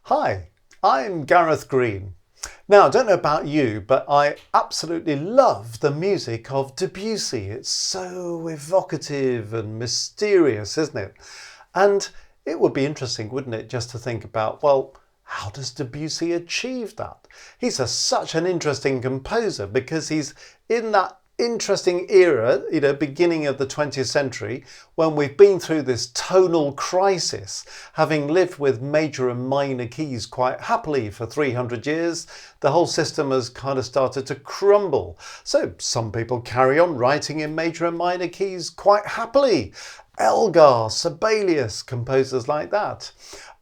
Hi, I'm Gareth Green. Now, I don't know about you, but I absolutely love the music of Debussy. It's so evocative and mysterious, isn't it? And it would be interesting, wouldn't it, just to think about, well, how does Debussy achieve that? He's such an interesting composer because he's in that interesting era, beginning of the 20th century, when we've been through this tonal crisis, having lived with major and minor keys quite happily for 300 years. The whole system has kind of started to crumble. So some people carry on writing in major and minor keys quite happily. Elgar, Sibelius, composers like that.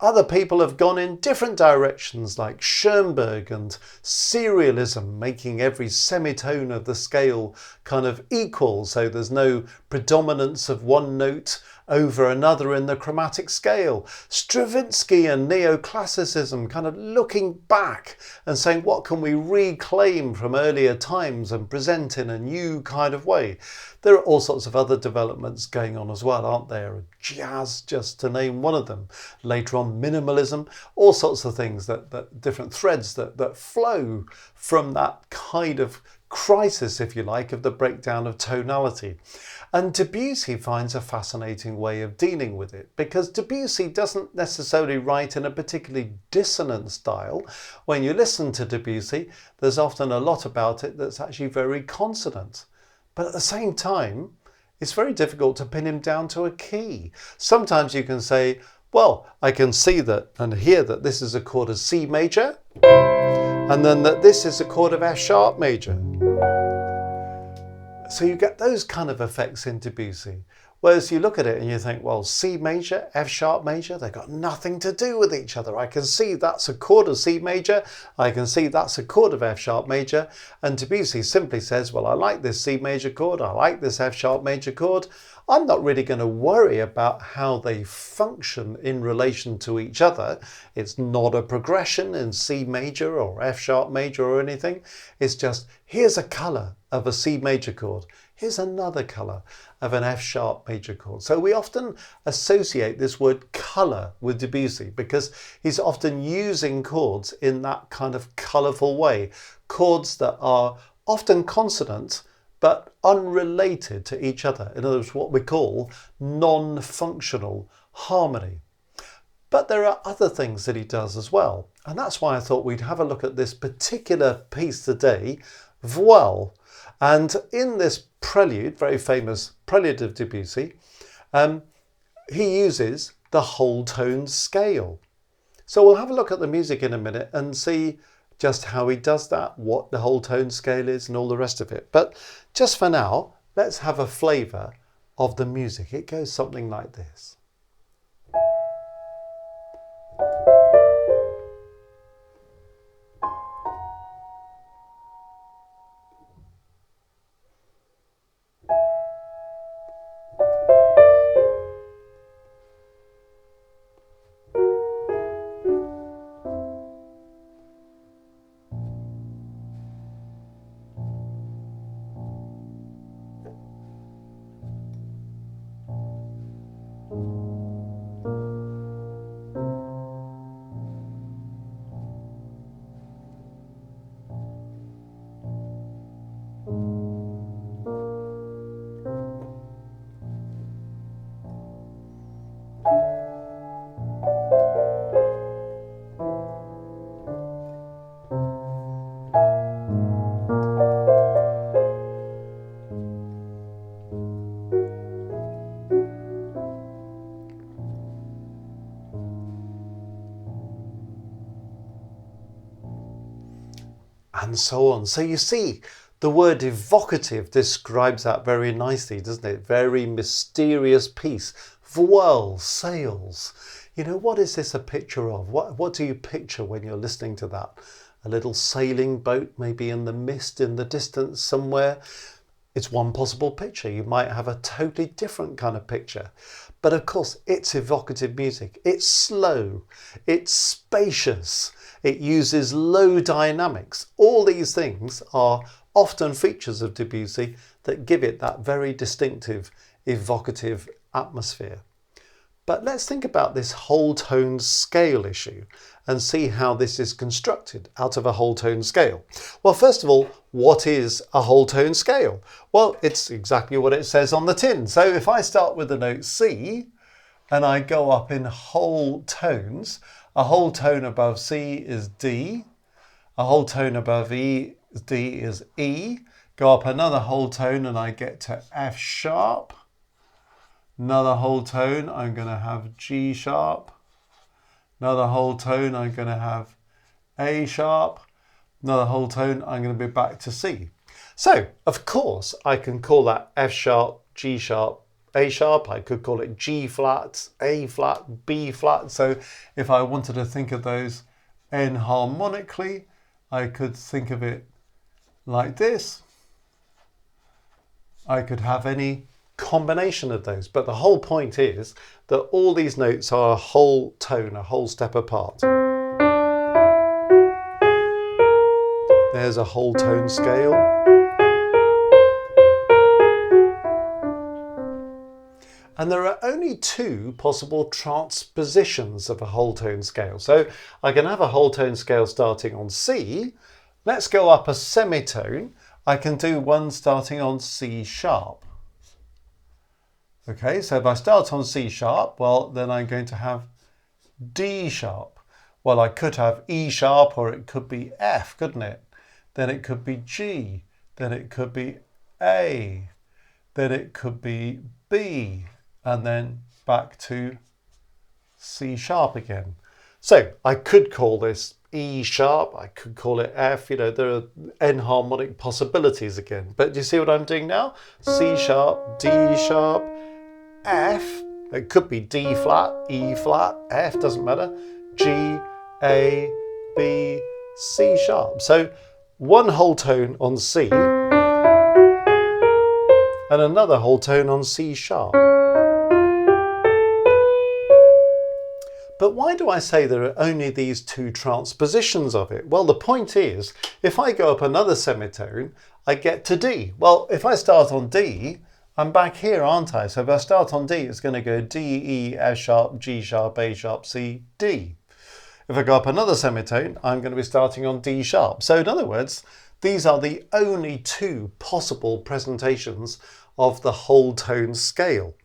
Other people have gone in different directions, like Schoenberg and serialism, making every semitone of the scale kind of equal, so there's no predominance of one note over another in the chromatic scale. Stravinsky and neoclassicism, kind of looking back and saying, what can we reclaim from earlier times and present in a new kind of way? There are all sorts of other developments going on as well, aren't there? Jazz, just to name one of them. Later on, minimalism, all sorts of things, that different threads that flow from that kind of crisis, if you like, of the breakdown of tonality. And Debussy finds a fascinating way of dealing with it, because Debussy doesn't necessarily write in a particularly dissonant style. When you listen to Debussy, there's often a lot about it that's actually very consonant. But at the same time, it's very difficult to pin him down to a key. Sometimes you can say, well, I can see that and hear that this is a chord of C major, and then that this is a chord of F sharp major. So you get those kind of effects in Debussy. Whereas you look at it and you think, well, C major, F sharp major, they've got nothing to do with each other. I can see that's a chord of C major. I can see that's a chord of F sharp major. And Debussy simply says, well, I like this C major chord. I like this F sharp major chord. I'm not really going to worry about how they function in relation to each other. It's not a progression in C major or F sharp major or anything. It's just, here's a colour of a C major chord. Here's another colour of an F sharp major chord. So we often associate this word colour with Debussy because he's often using chords in that kind of colourful way. Chords that are often consonant but unrelated to each other. In other words, what we call non-functional harmony. But there are other things that he does as well. And that's why I thought we'd have a look at this particular piece today, Voiles. And in this prelude, very famous prelude of Debussy, he uses the whole tone scale. So we'll have a look at the music in a minute and see just how he does that, what the whole tone scale is and all the rest of it. But just for now, let's have a flavour of the music. It goes something like this. And so on. So you see, the word evocative describes that very nicely, doesn't it? Very mysterious piece. Voiles, sails. You know, what is this a picture of? What do you picture when you're listening to that? A little sailing boat, maybe in the mist in the distance somewhere. It's one possible picture. You might have a totally different kind of picture. But of course, it's evocative music. It's slow. It's spacious. It uses low dynamics. All these things are often features of Debussy that give it that very distinctive, evocative atmosphere. But let's think about this whole tone scale issue and see how this is constructed out of a whole tone scale. Well, first of all, what is a whole tone scale? Well, it's exactly what it says on the tin. So if I start with the note C and I go up in whole tones, a whole tone above C is D, a whole tone above D is E, go up another whole tone and I get to F sharp, another whole tone I'm going to have G sharp, another whole tone I'm going to have A sharp, another whole tone I'm going to be back to C. So of course I can call that F sharp, G sharp, A sharp. I could call it G flat, A flat, B flat. So if I wanted to think of those enharmonically, I could think of it like this. I could have any combination of those, but the whole point is that all these notes are a whole tone, a whole step apart. There's a whole tone scale. And there are only two possible transpositions of a whole tone scale. So I can have a whole tone scale starting on C. Let's go up a semitone. I can do one starting on C sharp. Okay, so if I start on C sharp, well, then I'm going to have D sharp. Well, I could have E sharp, or it could be F, couldn't it? Then it could be G, then it could be A, then it could be B, and then back to C sharp again. So I could call this E sharp, I could call it F, you know, there are enharmonic possibilities again. But do you see what I'm doing now? C sharp, D sharp, F, it could be D flat, E flat, F, doesn't matter, G, A, B, C sharp. So one whole tone on C and another whole tone on C sharp. But why do I say there are only these two transpositions of it? Well, the point is, if I go up another semitone, I get to D. Well, if I start on D, I'm back here, aren't I? So if I start on D, it's going to go D, E, F sharp, G sharp, A sharp, C, D. If I go up another semitone, I'm going to be starting on D sharp. So in other words, these are the only two possible presentations of the whole tone scale.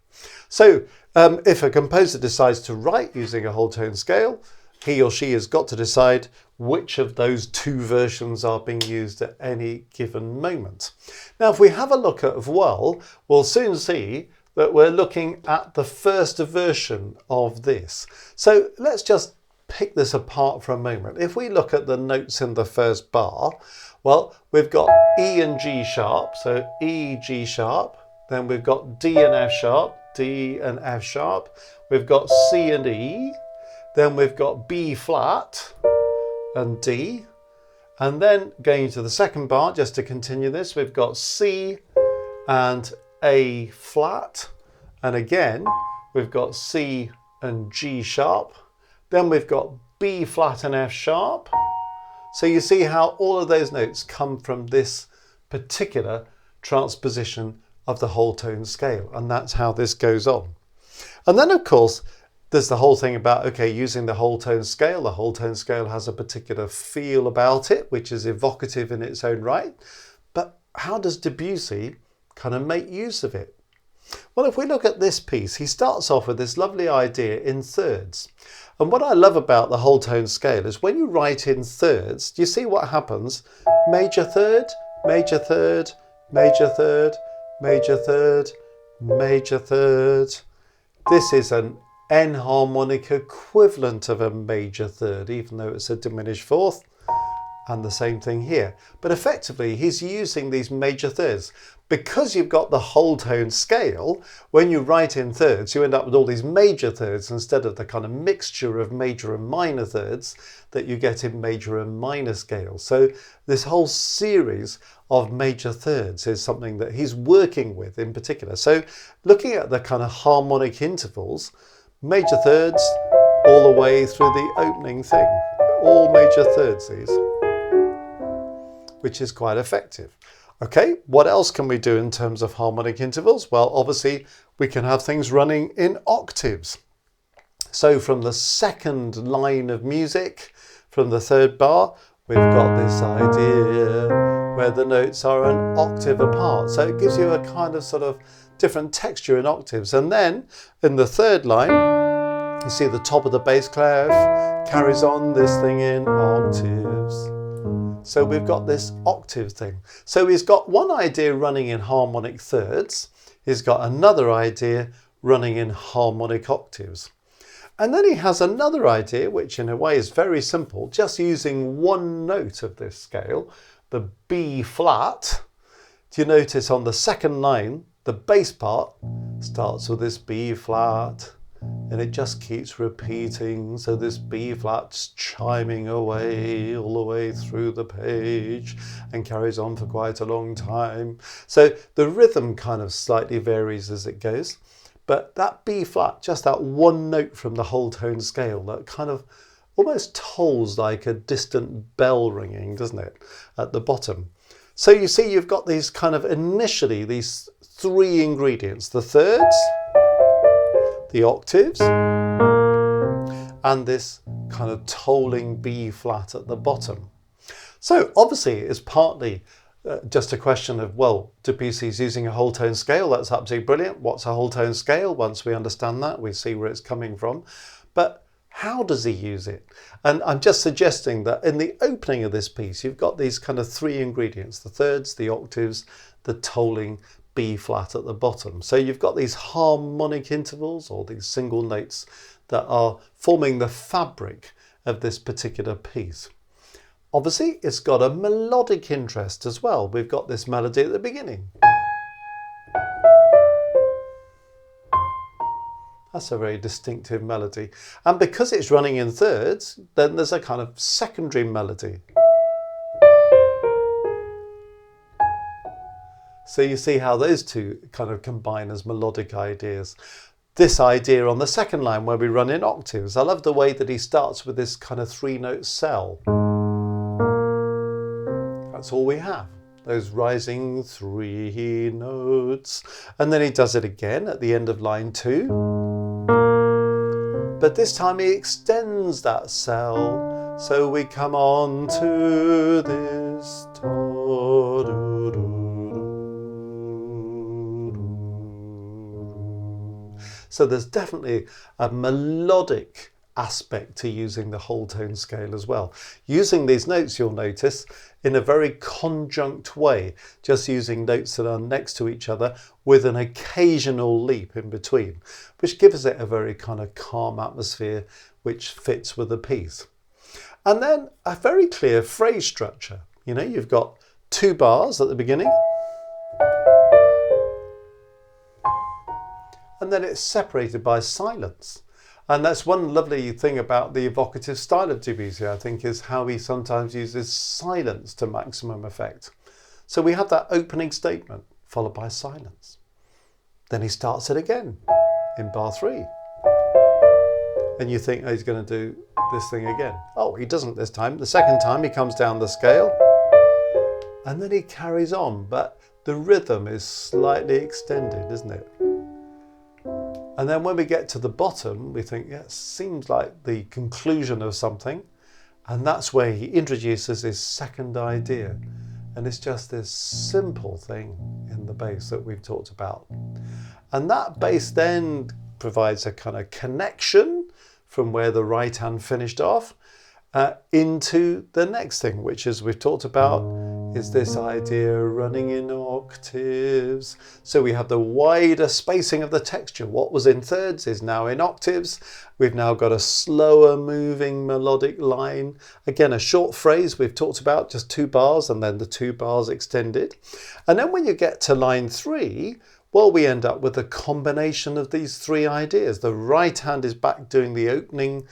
So if a composer decides to write using a whole tone scale, he or she has got to decide which of those two versions are being used at any given moment. Now, if we have a look at Voiles, we'll soon see that we're looking at the first version of this. So let's just pick this apart for a moment. If we look at the notes in the first bar, well, we've got E and G sharp, so E, G sharp. Then we've got D and F sharp, D and F sharp. We've got C and E. Then we've got B flat and D. And then going to the second bar, just to continue this, we've got C and A flat. And again, we've got C and G sharp. Then we've got B flat and F sharp. So you see how all of those notes come from this particular transposition of the whole tone scale, and that's how this goes on. And then of course there's the whole thing about, okay, using the whole tone scale. The whole tone scale has a particular feel about it, which is evocative in its own right, but how does Debussy kind of make use of it? Well, if we look at this piece, he starts off with this lovely idea in thirds. And what I love about the whole tone scale is when you write in thirds, do you see what happens? Major third, major third, major third, major third, major third. This is an enharmonic equivalent of a major third, even though it's a diminished fourth, and the same thing here. But effectively, he's using these major thirds. Because you've got the whole tone scale, when you write in thirds, you end up with all these major thirds instead of the kind of mixture of major and minor thirds that you get in major and minor scales. So this whole series of major thirds is something that he's working with in particular. So looking at the kind of harmonic intervals, major thirds all the way through the opening thing, all major thirds these, which is quite effective. Okay, what else can we do in terms of harmonic intervals? Well, obviously we can have things running in octaves. So from the second line of music, from the third bar, we've got this idea where the notes are an octave apart. So it gives you a kind of sort of different texture in octaves. And then in the third line, you see the top of the bass clef carries on this thing in octaves. So we've got this octave thing. So he's got one idea running in harmonic thirds. He's got another idea running in harmonic octaves. And then he has another idea, which in a way is very simple, just using one note of this scale, the B flat. Do you notice on the second line, the bass part starts with this B flat, and it just keeps repeating. So this B flat's chiming away all the way through the page and carries on for quite a long time. So the rhythm kind of slightly varies as it goes. But that B flat, just that one note from the whole tone scale, that kind of almost tolls like a distant bell ringing, doesn't it, at the bottom. So you see you've got these kind of initially these three ingredients, the thirds, the octaves, and this kind of tolling B flat at the bottom. So obviously it's partly just a question of, well, Debussy's using a whole tone scale. That's absolutely brilliant. What's a whole tone scale? Once we understand that, we see where it's coming from. But how does he use it? And I'm just suggesting that in the opening of this piece, you've got these kind of three ingredients, the thirds, the octaves, the tolling B flat at the bottom. So you've got these harmonic intervals or these single notes that are forming the fabric of this particular piece. Obviously, it's got a melodic interest as well. We've got this melody at the beginning. That's a very distinctive melody. And because it's running in thirds, then there's a kind of secondary melody. So you see how those two kind of combine as melodic ideas. This idea on the second line where we run in octaves. I love the way that he starts with this kind of three-note cell. That's all we have, those rising three notes. And then he does it again at the end of line 2. But this time he extends that cell. So we come on to this. So there's definitely a melodic aspect to using the whole tone scale as well. Using these notes, you'll notice, in a very conjunct way, just using notes that are next to each other with an occasional leap in between, which gives it a very kind of calm atmosphere which fits with the piece. And then a very clear phrase structure. You know, you've got 2 bars at the beginning, and then it's separated by silence. And that's one lovely thing about the evocative style of Debussy, I think, is how he sometimes uses silence to maximum effect. So we have that opening statement followed by silence. Then he starts it again in bar 3. And you think, oh, he's going to do this thing again. Oh, he doesn't this time. The second time he comes down the scale and then he carries on, but the rhythm is slightly extended, isn't it? And then when we get to the bottom, we think, yeah, it seems like the conclusion of something. And that's where he introduces his second idea. And it's just this simple thing in the bass that we've talked about. And that bass then provides a kind of connection from where the right hand finished off into the next thing, which, as we've talked about, is this idea running in octaves. So we have the wider spacing of the texture. What was in thirds is now in octaves. We've now got a slower moving melodic line. Again, a short phrase we've talked about, just 2 bars and then the 2 bars extended. And then when you get to line 3, well, we end up with a combination of these 3 ideas. The right hand is back doing the opening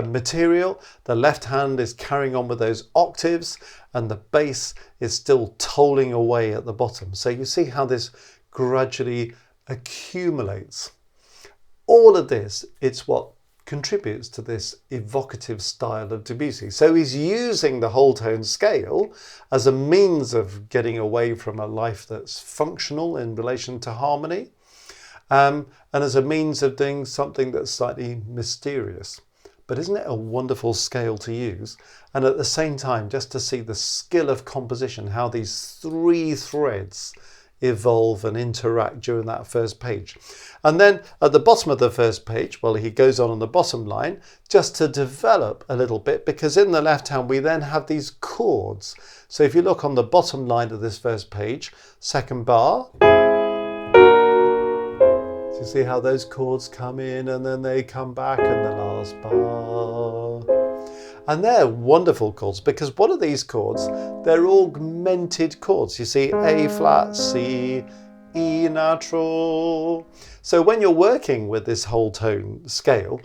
material, the left hand is carrying on with those octaves, and the bass is still tolling away at the bottom. So you see how this gradually accumulates. All of this, it's what contributes to this evocative style of Debussy. So he's using the whole tone scale as a means of getting away from a life that's functional in relation to harmony. and as a means of doing something that's slightly mysterious. But isn't it a wonderful scale to use? And at the same time, just to see the skill of composition, how these three threads evolve and interact during that first page. And then at the bottom of the first page, well, he goes on the bottom line just to develop a little bit, because in the left hand we then have these chords. So if you look on the bottom line of this first page, second bar, so you see how those chords come in and then they come back in the last bar. And they're wonderful chords, because what are these chords? They're augmented chords. You see A flat, C, E natural. So when you're working with this whole tone scale,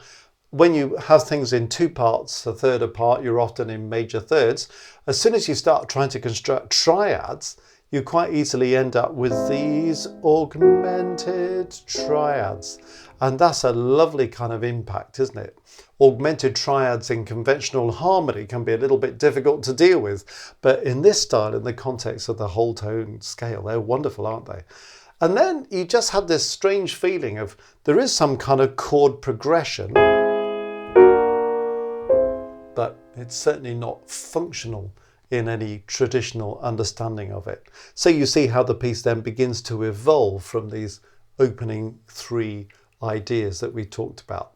when you have things in two parts, a third apart, you're often in major thirds. As soon as you start trying to construct triads, you quite easily end up with these augmented triads. And that's a lovely kind of impact, isn't it? Augmented triads in conventional harmony can be a little bit difficult to deal with, but in this style, in the context of the whole tone scale, they're wonderful, aren't they? And then you just have this strange feeling of there is some kind of chord progression, but it's certainly not functional in any traditional understanding of it. So you see how the piece then begins to evolve from these opening three ideas that we talked about.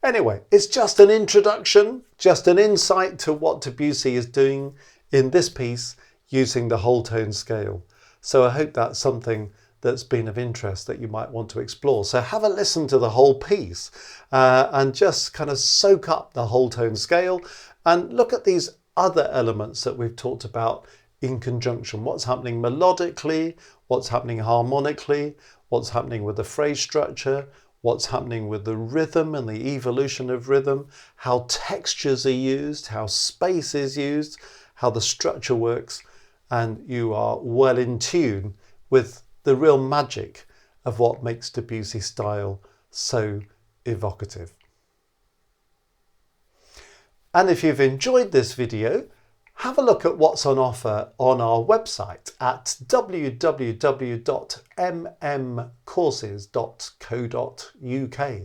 Anyway, it's just an introduction, just an insight to what Debussy is doing in this piece using the whole tone scale. So I hope that's something that's been of interest that you might want to explore. So have a listen to the whole piece and just kind of soak up the whole tone scale and look at these other elements that we've talked about in conjunction. What's happening melodically, what's happening harmonically, what's happening with the phrase structure, what's happening with the rhythm and the evolution of rhythm, how textures are used, how space is used, how the structure works, and you are well in tune with the real magic of what makes Debussy style so evocative. And if you've enjoyed this video, have a look at what's on offer on our website at www.mmcourses.co.uk.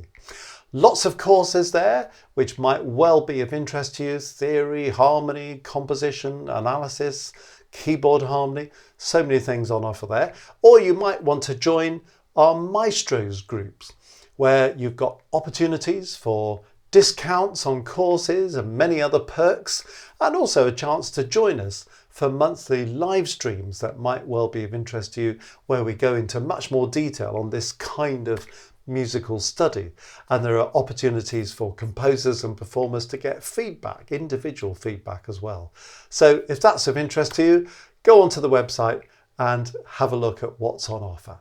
Lots of courses there which might well be of interest to you: theory, harmony, composition, analysis, keyboard harmony, so many things on offer there. Or you might want to join our Maestros groups, where you've got opportunities for discounts on courses and many other perks, and also a chance to join us for monthly live streams that might well be of interest to you, where we go into much more detail on this kind of musical study. And there are opportunities for composers and performers to get feedback, individual feedback as well. So if that's of interest to you, go onto the website and have a look at what's on offer.